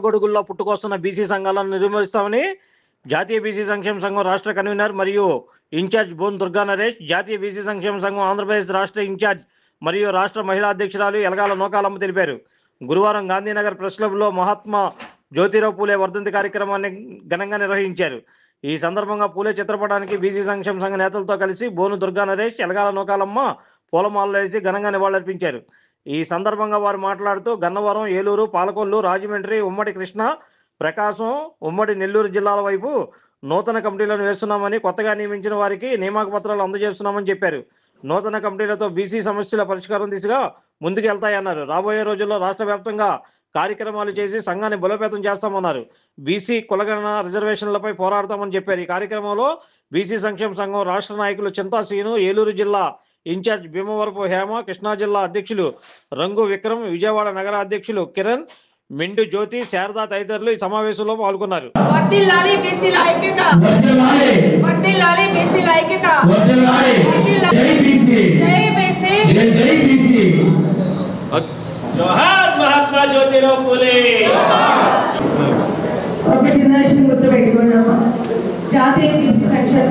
అడుగడుగుల్లో పుట్టుకొస్తున్న BC సంఘాలను నిర్మూలిస్తామని జాతీయ BC సంక్షేమ సంఘం రాష్ట్ర కన్వీనర్ మరియు ఇన్ఛార్జ్ బోన్ దుర్గా నరేష్, జాతీయ బీసీ సంక్షేమ సంఘం ఆంధ్రప్రదేశ్ రాష్ట్ర ఇన్ఛార్జ్ మరియు రాష్ట్ర మహిళా అధ్యక్షురాలు ఎలగాల నూకాలమ్మ తెలిపారు. గురువారం గాంధీనగర్ ప్రెస్ క్లబ్లో మహాత్మా జ్యోతిరావు పూలే వర్ధంతి కార్యక్రమాన్ని ఘనంగా నిర్వహించారు. ఈ సందర్భంగా పూలే చిత్రపటానికి బీసీ సంక్షేమ సంఘ నేతలతో కలిసి బోను దుర్గా నరేష్, ఎలగాల నూకాలమ్మ పూలమాలలు వేసి ఘనంగా నివాళులర్పించారు. ఈ సందర్భంగా వారు మాట్లాడుతూ గన్నవరం, ఏలూరు, పాలకొల్లు, రాజమండ్రి, ఉమ్మడి కృష్ణా, ప్రకాశం, ఉమ్మడి నెల్లూరు జిల్లాల వైపు నూతన కమిటీలను వేస్తున్నామని, కొత్తగా నియమించిన వారికి నియామక పత్రాలు అందజేస్తున్నామని చెప్పారు. నూతన కమిటీలతో బీసీ సమస్యల పరిష్కారం దిశగా ముందుకెళ్తాయన్నారు. రాబోయే రోజుల్లో రాష్ట్ర వ్యాప్తంగా కార్యక్రమాలు చేసి సంఘాన్ని బలోపేతం చేస్తామన్నారు. బీసీ కులగణన రిజర్వేషన్లపై పోరాడతామని చెప్పారు. ఈ కార్యక్రమంలో బీసీ సంక్షేమ సంఘం రాష్ట్ర నాయకులు చింతా సీను, ఏలూరు జిల్లా ఇన్ఛార్జ్ భీమవరపు హేమ, కృష్ణా జిల్లా అధ్యక్షులు రంగు విక్రమ్, విజయవాడ నగర అధ్యక్షులు కిరణ్, మెండు జ్యోతి, శారదా తదితరులు ఈ సమావేశంలో పాల్గొన్నారు. మహాత్మా జ్యోతిరావు పూలే. ఒక చిన్న విషయం గుర్తు పెట్టుకున్నామా, జాతీయ బీసీ సంక్షేమ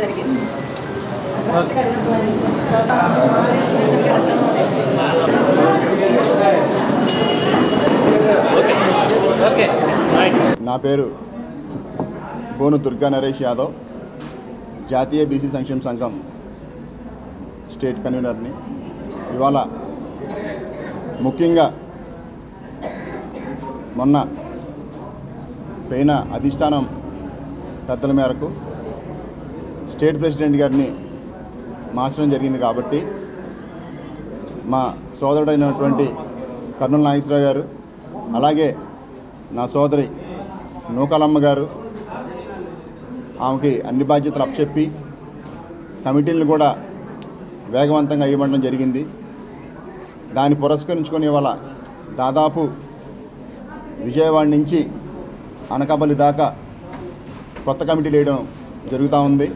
జరిగింది. నా పేరు బోను దుర్గా నరేష్ యాదవ్, జాతీయ బీసీ సంక్షేమ సంఘం స్టేట్ కన్వీనర్ని. ఇవాళ ముఖ్యంగా మొన్న పైన అధిష్టానం పెద్దల మేరకు స్టేట్ ప్రెసిడెంట్ గారిని మార్చడం జరిగింది. కాబట్టి మా సోదరుడైనటువంటి కర్నూలు నాగేశ్వరరావు గారు, అలాగే నా సోదరి నూకాలమ్మ గారు, ఆమెకి అన్ని బాధ్యతలు అప్పచెప్పి కమిటీలను కూడా వేగవంతంగా ఇవ్వడం జరిగింది. దాన్ని పురస్కరించుకొని ఇవాళ దాదాపు విజయవాడ నుంచి అనకాపల్లి దాకా కొత్త కమిటీలు వేయడం జరుగుతూ ఉంది.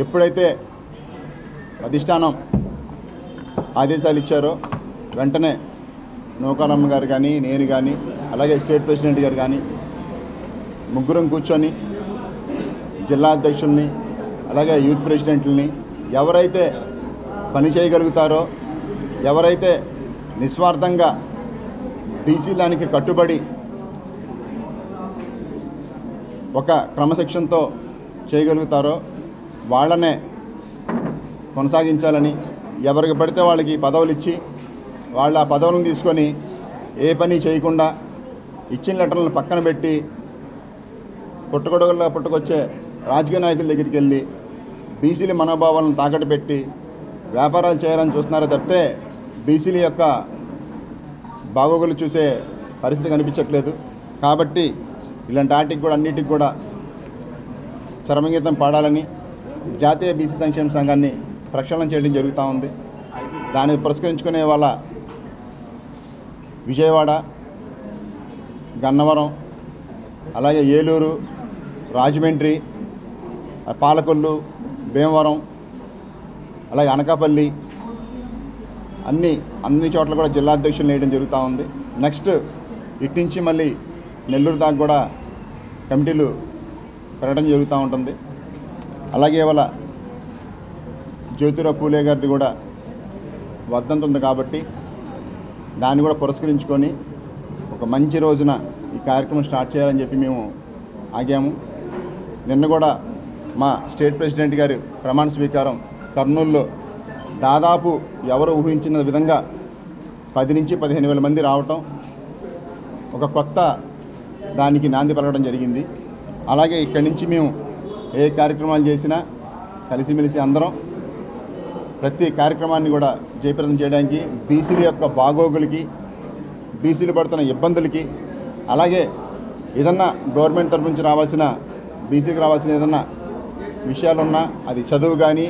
ఎప్పుడైతే అధిష్టానం ఆదేశాలు ఇచ్చారో వెంటనే నూకాలమ్మ గారు కానీ, నేను కానీ, అలాగే స్టేట్ ప్రెసిడెంట్ గారు కానీ ముగ్గురం కూర్చొని జిల్లా అధ్యక్షుల్ని, అలాగే యూత్ ప్రెసిడెంట్లని, ఎవరైతే పని చేయగలుగుతారో, ఎవరైతే నిస్వార్థంగా బీసీలానికి కట్టుబడి ఒక క్రమశిక్షణతో చేయగలుగుతారో వాళ్ళనే కొనసాగించాలని, ఎవరికి పడితే వాళ్ళకి పదవులు ఇచ్చి వాళ్ళ ఆ పదవులను తీసుకొని ఏ పని చేయకుండా ఇచ్చిన లెటర్లను పక్కన పెట్టి పుట్టగొడుగుల్లో పుట్టుకొచ్చే రాజకీయ నాయకుల దగ్గరికి వెళ్ళి బీసీల మనోభావాలను తాకట్టు పెట్టి వ్యాపారాలు చేయాలని చూస్తున్నారో తప్పితే బీసీల యొక్క బాగోగులు చూసే పరిస్థితి కనిపించట్లేదు. కాబట్టి ఇలాంటి వాటికి కూడా అన్నిటికి కూడా చరమగీతం పాడాలని జాతీయ బీసీ సంక్షేమ సంఘాన్ని ప్రక్షాళన చేయడం జరుగుతూ ఉంది. దాన్ని పురస్కరించుకునే వాళ్ళ విజయవాడ, గన్నవరం, అలాగే ఏలూరు, రాజమండ్రి, పాలకొల్లు, భీమవరం, అలాగే అనకాపల్లి అన్ని చోట్ల కూడా జిల్లా అధ్యక్షులు వేయడం జరుగుతూ ఉంది. నెక్స్ట్ ఇటు నుంచి మళ్ళీ నెల్లూరు దాకా కూడా కమిటీలు పెట్టడం జరుగుతూ ఉంటుంది. అలాగే ఇవాళ జ్యోతిరావు పూలే గారిది కూడా వర్ధంతి ఉంది కాబట్టి దాన్ని కూడా పురస్కరించుకొని ఒక మంచి రోజున ఈ కార్యక్రమం స్టార్ట్ చేయాలని చెప్పి మేము ఆగాము. నిన్న కూడా మా స్టేట్ ప్రెసిడెంట్ గారి ప్రమాణ స్వీకారం కర్నూలులో దాదాపు ఎవరు ఊహించిన విధంగా 10 నుంచి 15,000 మంది రావటం, ఒక కొత్త దానికి నాంది పలకడం జరిగింది. అలాగే ఇక్కడి నుంచి మేము ఏ కార్యక్రమాలు చేసినా కలిసిమెలిసి అందరం ప్రతి కార్యక్రమాన్ని కూడా జయప్రదం చేయడానికి, బీసీల యొక్క బాగోగులకి, బీసీలు పడుతున్న ఇబ్బందులకి, అలాగే ఏదన్నా గవర్నమెంట్ తరఫు నుంచి రావాల్సిన బీసీకి రావాల్సిన ఏదన్నా విషయాలున్నా, అది చదువు కానీ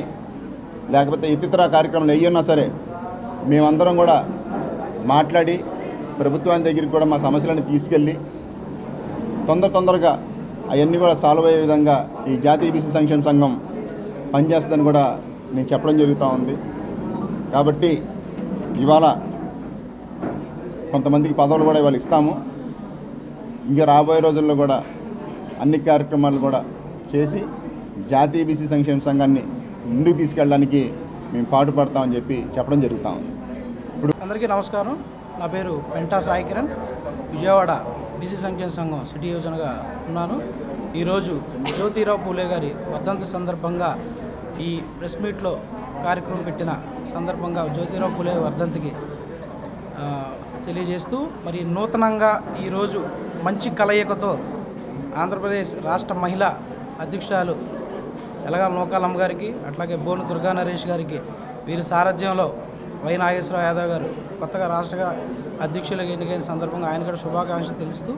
లేకపోతే ఇతర కార్యక్రమాలు ఏమన్నా సరే మేమందరం కూడా మాట్లాడి ప్రభుత్వాన్ని దగ్గరికి కూడా మా సమస్యలను తీసుకెళ్ళి తొందరగా అవన్నీ కూడా సాల్వ్ అయ్యే విధంగా ఈ జాతీయ బీసీ సంక్షేమ సంఘం పనిచేస్తుందని కూడా నేను చెప్పడం జరుగుతూ ఉంది. కాబట్టి ఇవాళ కొంతమందికి పదవులు కూడా ఇవాళ ఇస్తాము. ఇంకా రాబోయే రోజుల్లో కూడా అన్ని కార్యక్రమాలు కూడా చేసి జాతీయ బీసీ సంక్షేమ సంఘాన్ని ముందుకు తీసుకెళ్ళడానికి మేము పాటుపడతామని చెప్పి చెప్పడం జరుగుతూ ఉంది. అందరికీ నమస్కారం. నా పేరు పెంటా సాయి కిరణ్. విజయవాడ బీసీ సంక్షేమ సంఘం సిటీ యోజనగా ఉన్నాను. ఈరోజు జ్యోతిరావు పూలే గారి వర్ధంతి సందర్భంగా ఈ ప్రెస్ మీట్లో కార్యక్రమం పెట్టిన సందర్భంగా జ్యోతిరావు పూలే వర్ధంతికి తెలియజేస్తూ మరి నూతనంగా ఈరోజు మంచి కలయికతో ఆంధ్రప్రదేశ్ రాష్ట్ర మహిళా అధ్యక్షురాలు ఎలగాల నూకాలమ్మ గారికి, అట్లాగే బోను దుర్గా నరేష్ గారికి, వీరి సారథ్యంలో వై నాగేశ్వరరావు యాదవ్ గారు కొత్తగా రాష్ట్ర అధ్యక్షులుగా ఎన్నికైన సందర్భంగా ఆయన కూడా శుభాకాంక్షలు తెలుస్తూ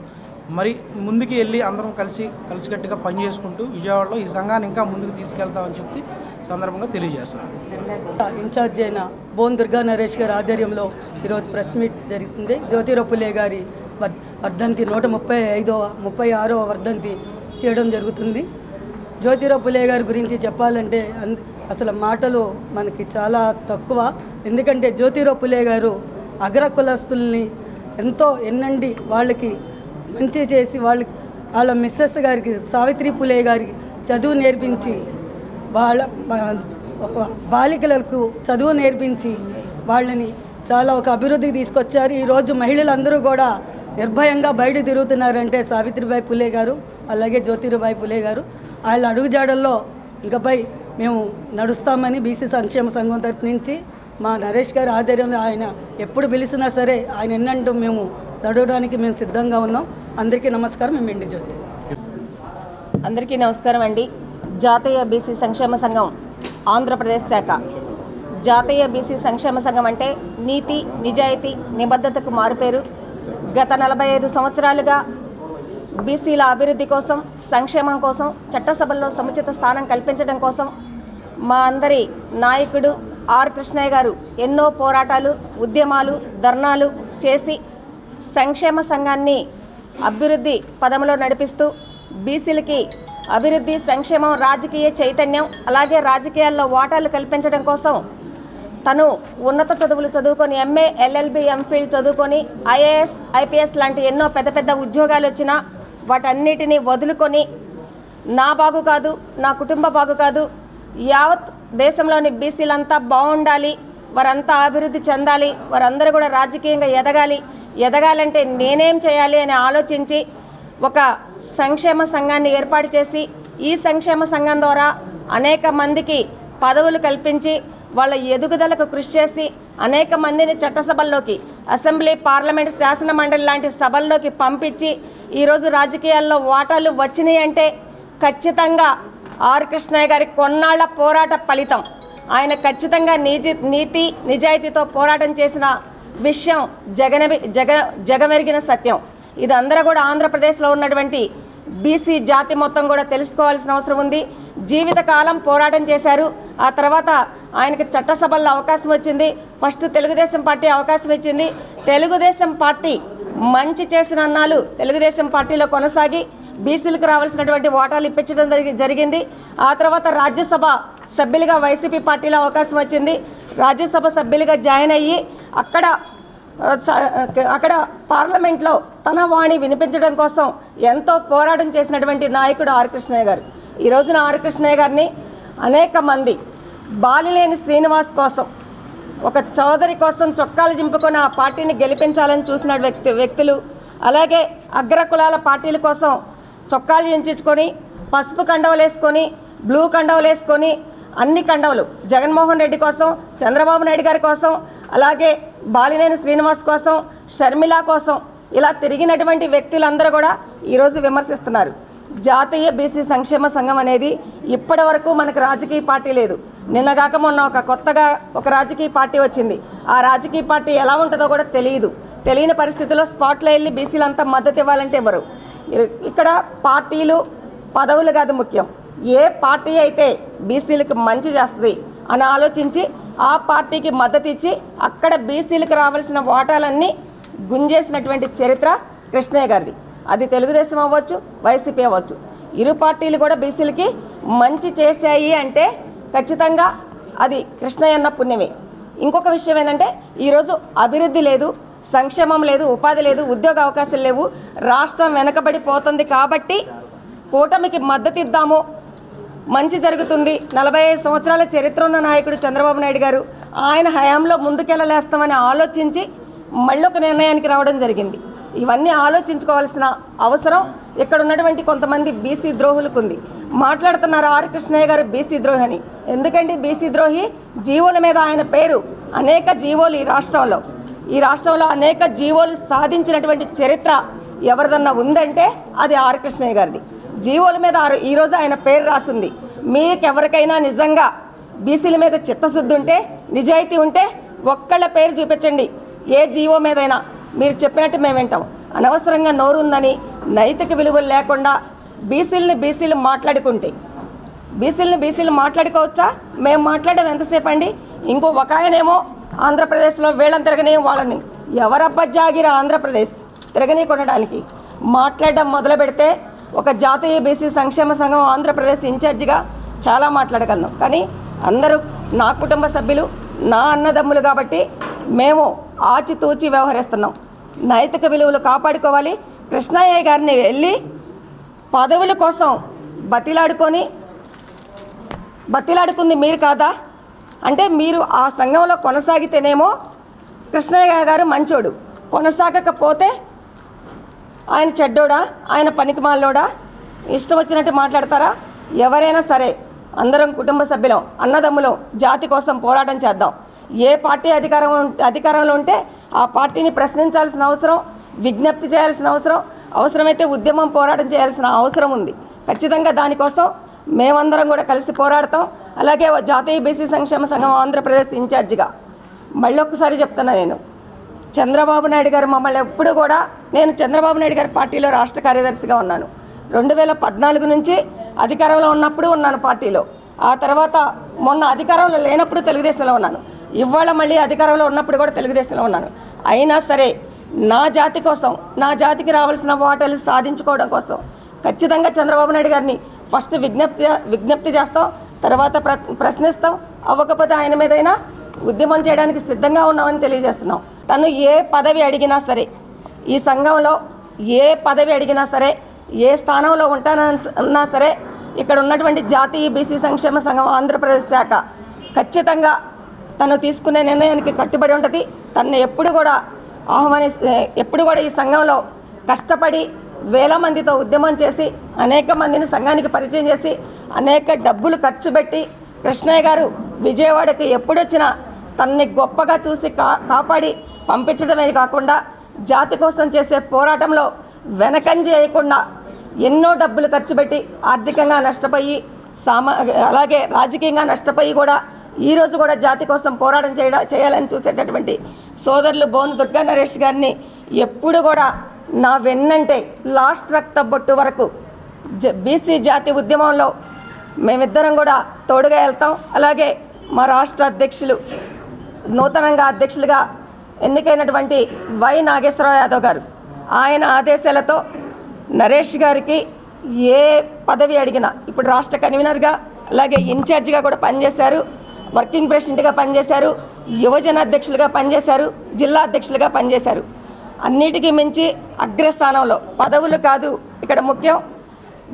మరి ముందుకు వెళ్ళి అందరం కలిసికట్టుగా పనిచేసుకుంటూ విజయవాడలో ఈ సంఘాన్ని ఇంకా ముందుకు తీసుకెళ్తామని చెప్పి సందర్భంగా తెలియజేస్తున్నాను. ఇన్ఛార్జ్ అయిన బోన్ దుర్గా నరేష్ గారి ఆధ్వర్యంలో ఈరోజు ప్రెస్ మీట్ జరుగుతుంది. జ్యోతిరావు పూలే గారి వర్ధంతి 136వ వర్ధంతి చేయడం జరుగుతుంది. జ్యోతిరావు పూలే గారి గురించి చెప్పాలంటే అసలు మాటలు మనకి చాలా తక్కువ. ఎందుకంటే జ్యోతిరావు పూలే గారు అగ్ర కులస్తుల్ని ఎంతో ఎన్నండి వాళ్ళకి మంచి చేసి వాళ్ళ మిస్సెస్ గారికి సావిత్రి పూలే గారికి చదువు నేర్పించి వాళ్ళ బాలికలకు చదువు నేర్పించి వాళ్ళని చాలా ఒక అభివృద్ధికి తీసుకొచ్చారు. ఈరోజు మహిళలందరూ కూడా నిర్భయంగా బయట తిరుగుతున్నారంటే సావిత్రిబాయి పూలే గారు, అలాగే జ్యోతిరాబాయి పూలే గారు వాళ్ళ అడుగుజాడల్లో ఇంకపై మేము నడుస్తామని బీసీ సంక్షేమ సంఘం తరఫు నుంచి మా నరేష్ గారి ఆధ్వర్యంలో ఆయన ఎప్పుడు పిలిచినా సరే ఆయన ఎన్నంటూ మేము నడవడానికి మేము సిద్ధంగా ఉన్నాం. అందరికీ నమస్కారం. మేము ఎండి జ్యోతి. అందరికీ నమస్కారం అండి. జాతీయ బీసీ సంక్షేమ సంఘం ఆంధ్రప్రదేశ్ శాఖ. జాతీయ బీసీ సంక్షేమ సంఘం అంటే నీతి, నిజాయితీ, నిబద్ధతకు మారుపేరు. గత 45 సంవత్సరాలుగా బీసీల అభివృద్ధి కోసం, సంక్షేమం కోసం, చట్టసభల్లో సముచిత స్థానం కల్పించడం కోసం మా అందరి నాయకుడు ఆర్ కృష్ణయ్య గారు ఎన్నో పోరాటాలు, ఉద్యమాలు, ధర్నాలు చేసి సంక్షేమ సంఘాన్ని అభివృద్ధి పదంలో నడిపిస్తూ బీసీలకి అభివృద్ధి, సంక్షేమం, రాజకీయ చైతన్యం, అలాగే రాజకీయాల్లో వాటాలు కల్పించడం కోసం తను ఉన్నత చదువులు చదువుకొని ఎంఏ, ఎల్ఎల్బి, ఎంఫిల్ చదువుకొని ఐఏఎస్, ఐపీఎస్ లాంటి ఎన్నో పెద్ద పెద్ద ఉద్యోగాలు వచ్చినా వాటన్నిటినీ వదులుకొని నా బాగు కాదు, నా కుటుంబ బాగు కాదు, యావత్ దేశంలోని బీసీలంతా బాగుండాలి, వారంతా అభివృద్ధి చెందాలి, వారందరూ కూడా రాజకీయంగా ఎదగాలంటే నేనేం చేయాలి అని ఆలోచించి ఒక సంక్షేమ సంఘాన్ని ఏర్పాటు చేసి ఈ సంక్షేమ సంఘం ద్వారా అనేక మందికి పదవులు కల్పించి వాళ్ళ ఎదుగుదలకు కృషి చేసి అనేక మందిని చట్టసభల్లోకి, అసెంబ్లీ, పార్లమెంట్, శాసన మండలి లాంటి సభల్లోకి పంపించి ఈరోజు రాజకీయాల్లో వాటాలు వచ్చినాయి అంటే ఖచ్చితంగా ఆర్ కృష్ణయ్య గారి కొన్నాళ్ల పోరాట ఫలితం. ఆయన ఖచ్చితంగా నీతి, నిజాయితీతో పోరాటం చేసిన విషయం జగమెరిగిన సత్యం. ఇది అందరూ కూడా ఆంధ్రప్రదేశ్లో ఉన్నటువంటి బీసీ జాతి మొత్తం కూడా తెలుసుకోవాల్సిన అవసరం ఉంది. జీవితకాలం పోరాటం చేశారు. ఆ తర్వాత ఆయనకి చట్టసభల్లో అవకాశం వచ్చింది. ఫస్ట్ తెలుగుదేశం పార్టీ అవకాశం ఇచ్చింది. తెలుగుదేశం పార్టీ మంచి చేసిన అన్నాలు తెలుగుదేశం పార్టీలో కొనసాగి బీసీలకు రావాల్సినటువంటి ఓటాలు ఇప్పించడం జరిగింది. ఆ తర్వాత రాజ్యసభ సభ్యులుగా వైసీపీ పార్టీలో అవకాశం వచ్చింది. రాజ్యసభ సభ్యులుగా జాయిన్ అయ్యి అక్కడ పార్లమెంట్లో తన వాణి వినిపించడం కోసం ఎంతో పోరాటం చేసినటువంటి నాయకుడు ఆర్ కృష్ణయ్య గారు. ఈ రోజున ఆర్ కృష్ణయ్య గారిని అనేక మంది బాలినేని శ్రీనివాస్ కోసం, ఒక చౌదరి కోసం చొక్కాలు జింపుకొని ఆ పార్టీని గెలిపించాలని చూసిన వ్యక్తులు, అలాగే అగ్ర కులాల పార్టీల కోసం చొక్కాలు చించుకొని, పసుపు కండవలు వేసుకొని, బ్లూ కండవలు వేసుకొని, అన్ని కండవలు జగన్మోహన్ రెడ్డి కోసం, చంద్రబాబు నాయుడు గారి కోసం, అలాగే బాలినేని శ్రీనివాస్ కోసం, షర్మిల కోసం ఇలా తిరిగినటువంటి వ్యక్తులందరూ కూడా ఈరోజు విమర్శిస్తున్నారు. జాతీయ బీసీ సంక్షేమ సంఘం అనేది ఇప్పటి వరకు మనకు రాజకీయ పార్టీ లేదు. నిన్నగాక మొన్న కొత్తగా ఒక రాజకీయ పార్టీ వచ్చింది. ఆ రాజకీయ పార్టీ ఎలా ఉంటుందో కూడా తెలియని పరిస్థితుల్లో స్పాట్లో వెళ్ళి బీసీలంతా మద్దతు ఇవ్వాలంటే ఎవరు? ఇక్కడ పార్టీలు, పదవులు కాదు ముఖ్యం. ఏ పార్టీ అయితే బీసీలకు మంచి చేస్తుంది అని ఆలోచించి ఆ పార్టీకి మద్దతు ఇచ్చి అక్కడ బీసీలకు రావాల్సిన ఓటాలన్నీ గుంజేసినటువంటి చరిత్ర కృష్ణయ్య గారిది. అది తెలుగుదేశం అవ్వచ్చు, వైసీపీ అవ్వచ్చు. ఇరు పార్టీలు కూడా బీసీలకి మంచి చేశాయి అంటే ఖచ్చితంగా అది కృష్ణయ్య అన్న పుణ్యమే. ఇంకొక విషయం ఏంటంటే ఈరోజు అభివృద్ధి లేదు, సంక్షేమం లేదు, ఉపాధి లేదు, ఉద్యోగ అవకాశాలు లేవు, రాష్ట్రం వెనకబడిపోతుంది. కాబట్టి కూటమికి మద్దతు ఇద్దాము, మంచి జరుగుతుంది. 45 సంవత్సరాల చరిత్ర ఉన్న నాయకుడు చంద్రబాబు నాయుడు గారు ఆయన హయాంలో ముందుకెళ్ళలేస్తామని ఆలోచించి మళ్ళీ ఒక నిర్ణయానికి రావడం జరిగింది. ఇవన్నీ ఆలోచించుకోవాల్సిన అవసరం ఇక్కడ ఉన్నటువంటి కొంతమంది బీసీ ద్రోహులకు ఉంది. మాట్లాడుతున్నారు ఆర్ కృష్ణయ్య గారు బీసీ ద్రోహి అని. ఎందుకంటే బీసీ ద్రోహి జీవోల మీద ఆయన పేరు, అనేక జీవోలు ఈ రాష్ట్రంలో అనేక జీవోలు సాధించినటువంటి చరిత్ర ఎవరిదన్నా ఉందంటే అది ఆర్ కృష్ణయ్య గారిది. జీవోల మీద ఈరోజు ఆయన పేరు రాసింది. మీకెవరికైనా నిజంగా బీసీల మీద చిత్తశుద్ధి ఉంటే, నిజాయితీ ఉంటే ఒక్కళ్ళ పేరు చూపించండి. ఏ జీవో మీదైనా మీరు చెప్పినట్టు మేము వింటాం. అనవసరంగా నోరు ఉందని నైతిక విలువలు లేకుండా బీసీలు మాట్లాడుకుంటే బీసీలు మాట్లాడుకోవచ్చా? మేము మాట్లాడడం ఎంతసేపు అండి? ఇంకో ఒక ఆయనేమో ఆంధ్రప్రదేశ్లో వీళ్ళని తిరగనే వాళ్ళని ఎవరబ్బా జాగిరా ఆంధ్రప్రదేశ్ తిరగనీ కొనడానికి మాట్లాడడం మొదలు పెడితే ఒక జాతీయ బీసీ సంక్షేమ సంఘం ఆంధ్రప్రదేశ్ ఇన్ఛార్జిగా చాలా మాట్లాడగలను. కానీ అందరూ నా కుటుంబ సభ్యులు, నా అన్నదమ్ములు కాబట్టి మేము ఆచితూచి వ్యవహరిస్తున్నాం. నైతిక విలువలు కాపాడుకోవాలి. కృష్ణయ్య గారిని వెళ్ళి పదవుల కోసం బతిలాడుకుంది మీరు కాదా? అంటే మీరు ఆ సంఘంలో కొనసాగితేనేమో కృష్ణయ్య గారు మంచోడు, కొనసాగకపోతే ఆయన చెడ్డోడా, ఆయన పనికిమాలోడా, ఇష్టం వచ్చినట్టు మాట్లాడతారా? ఎవరైనా సరే అందరం కుటుంబ సభ్యులం, అన్నదమ్ములం, జాతి కోసం పోరాటం చేద్దాం. ఏ పార్టీ అధికారంలో ఉంటే ఆ పార్టీని ప్రశ్నించాల్సిన అవసరం, విజ్ఞప్తి చేయాల్సిన అవసరం, అవసరమైతే ఉద్యమం పోరాటం చేయాల్సిన అవసరం ఉంది. ఖచ్చితంగా దానికోసం మేమందరం కూడా కలిసి పోరాడతాం. అలాగే జాతీయ బీసీ సంక్షేమ సంఘం ఆంధ్రప్రదేశ్ ఇన్ఛార్జిగా మళ్ళీ ఒక్కసారి చెప్తున్నా, నేను చంద్రబాబు నాయుడు గారు మమ్మల్ని ఎప్పుడు కూడా, నేను చంద్రబాబు నాయుడు గారి పార్టీలో రాష్ట్ర కార్యదర్శిగా ఉన్నాను. 2014 నుంచి అధికారంలో ఉన్నప్పుడు ఉన్నాను పార్టీలో. ఆ తర్వాత మొన్న అధికారంలో లేనప్పుడు తెలుగుదేశంలో ఉన్నాను. ఇవాళ మళ్ళీ అధికారంలో ఉన్నప్పుడు కూడా తెలుగుదేశంలో ఉన్నాను. అయినా సరే నా జాతి కోసం, నా జాతికి రావాల్సిన వాటాలు సాధించుకోవడం కోసం ఖచ్చితంగా చంద్రబాబు నాయుడు గారిని ఫస్ట్ విజ్ఞప్తి చేస్తాం, తర్వాత ప్రశ్నిస్తాం. అవ్వకపోతే ఆయన మీదైనా ఉద్యమం చేయడానికి సిద్ధంగా ఉన్నామని తెలియజేస్తున్నాం. తను ఏ పదవి అడిగినా సరే, ఈ సంఘంలో ఏ పదవి అడిగినా సరే, ఏ స్థానంలో ఉంటానన్నా సరే, ఇక్కడ ఉన్నటువంటి జాతీయ బీసీ సంక్షేమ సంఘం ఆంధ్రప్రదేశ్ శాఖ ఖచ్చితంగా తను తీసుకునే నిర్ణయానికి కట్టుబడి ఉంటుంది. తను ఎప్పుడు కూడా ఈ సంఘంలో కష్టపడి వేల మందితో ఉద్యమం చేసి, అనేక మందిని సంఘానికి పరిచయం చేసి, అనేక డబ్బులు ఖర్చు పెట్టి కృష్ణయ్య గారు విజయవాడకి ఎప్పుడొచ్చినా తనని గొప్పగా చూసి కాపాడి పంపించడమే కాకుండా జాతి కోసం చేసే పోరాటంలో వెనకంజ చేయకుండా ఎన్నో డబ్బులు ఖర్చు పెట్టి ఆర్థికంగా నష్టపోయి, అలాగే రాజకీయంగా నష్టపోయి కూడా ఈరోజు కూడా జాతి కోసం పోరాటం చేయాలని చూసేటటువంటి సోదరులు బోను దుర్గా నరేష్ గారిని ఎప్పుడు కూడా నా వెన్నంటే లాస్ట్ రక్త బొట్టు వరకు బీసీ జాతి ఉద్యమంలో మేమిద్దరం కూడా తోడుగా వెళ్తాం. అలాగే మా రాష్ట్ర అధ్యక్షులు, నూతనంగా అధ్యక్షులుగా ఎన్నికైనటువంటి వై నాగేశ్వరరావు యాదవ్ గారు, ఆయన ఆదేశాలతో నరేష్ గారికి ఏ పదవి అడిగినా, ఇప్పుడు రాష్ట్ర కన్వీనర్గా అలాగే ఇన్ఛార్జిగా కూడా పనిచేశారు, వర్కింగ్ ప్రెసిడెంట్గా పనిచేశారు, యువజన అధ్యక్షులుగా పనిచేశారు, జిల్లా అధ్యక్షులుగా పనిచేశారు. అన్నిటికీ మించి అగ్రస్థానంలో పదవులు కాదు ఇక్కడ ముఖ్యం,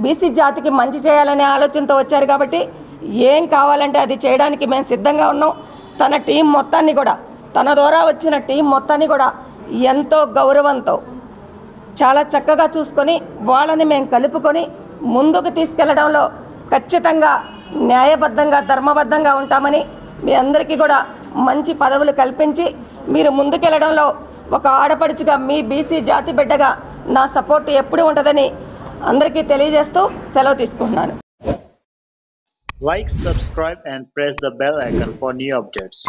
బీసీ జాతికి మంచి చేయాలనే ఆలోచనతో వచ్చారు. కాబట్టి ఏం కావాలంటే అది చేయడానికి మేము సిద్ధంగా ఉన్నాం. తన టీం మొత్తాన్ని కూడా, తన ద్వారా వచ్చిన టీం మొత్తాన్ని కూడా ఎంతో గౌరవంతో చాలా చక్కగా చూసుకొని వాళ్ళని మేము కలుపుకొని ముందుకు తీసుకెళ్లడంలో ఖచ్చితంగా న్యాయబద్ధంగా, ధర్మబద్ధంగా ఉంటామని, మీ అందరికీ కూడా మంచి పదవులు కల్పించి మీరు ముందుకెళ్లడంలో ఒక ఆడపడుచుగా, మీ బీసీ జాతి బిడ్డగా నా సపోర్ట్ ఎప్పుడు ఉంటుందని అందరికీ తెలియజేస్తూ సెలవు తీసుకుంటున్నాను. Like, subscribe and press the bell icon for new updates.